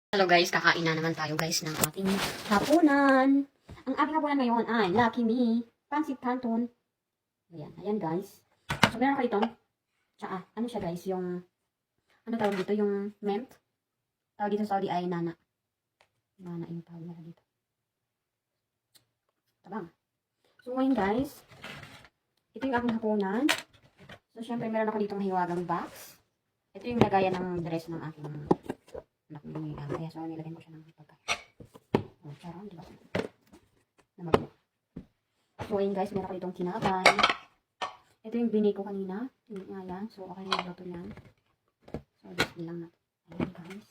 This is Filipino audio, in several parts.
Hello guys, kakain na naman tayo guys ng ating hapunan. Ang ating hapunan ngayon ay Lucky Me, Pancit Canton. Ayan guys. So meron ka dito. Tsaka, ano siya guys, yung, ano tawag dito, yung mint. Tawag dito sa Saudi ay nana. Nana yung tawag nila dito. Tabang. So ngayon guys, ito yung aking hapunan. So syempre meron ako ditong hiwagang box. Ito yung lagayan ng dress ng aking anak ni kaya so nilagyan ko siya ng pagkain. Oh, charong, di ba? Namagbo. So, ayun guys, meron ko itong tinapay. Ito yung binay ko kanina. Hindi nga yan. So, okay na luto yan. So, this lang natin. Ayan guys.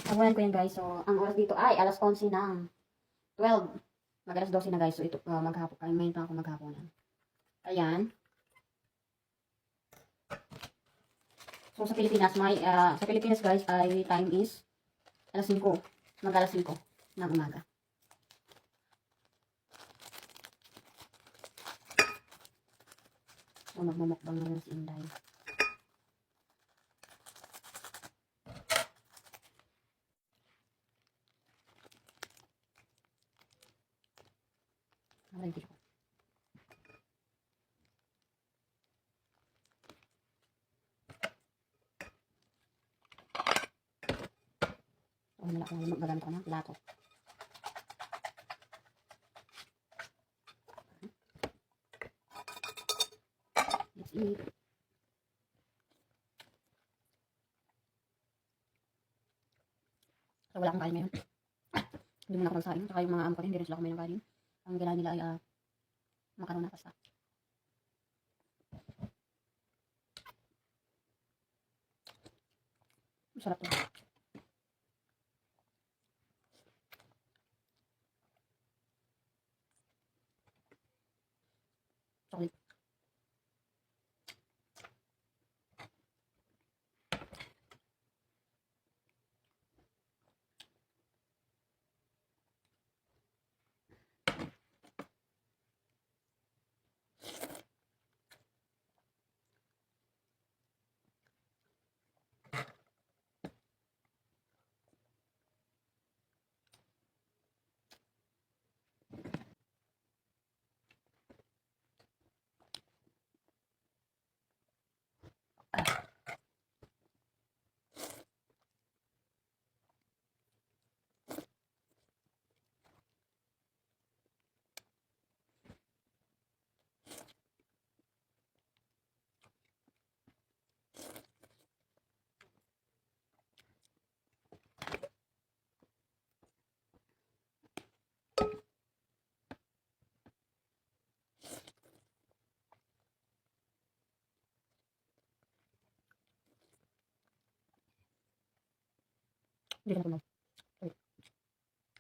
Tawanan ko yan guys. So, ang oras dito ay alas 11 ng 12. Mag-alas 12 na guys. So, ito maghapon. Ay, ngayon pa ako maghaponan. Ayan. So, sa Pilipinas, sa Pilipinas guys, ay time is alas 5. Mag-alas 5 ng umaga. So, magmumukbang naman si Inday. Ready ko. Wala ko magagamit ko ng plato. Let's eat. So wala akong kain ngayon. Hindi muna ako nagsain. Saka yung mga amo ko rin, hindi rin sila kumain ng kanin. Ang gila nila ay makaroon na pasta. Masarap to. Chocolate. Hindi ko na. Ay,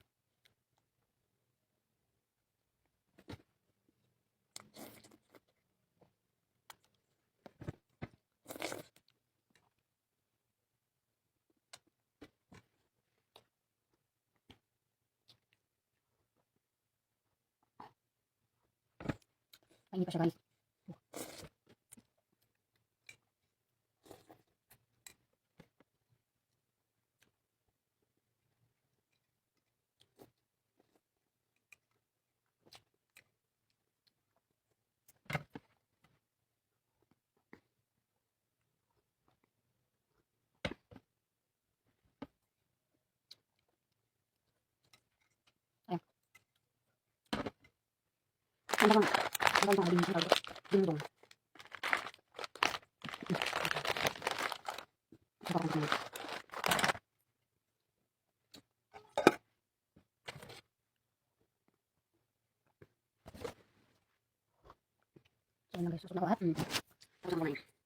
hindi pa siya guys. Ayan. Ano bang dingdong. Sarap ng kanin. So, yun lang guys. Susunod ako at tapos ang kumain.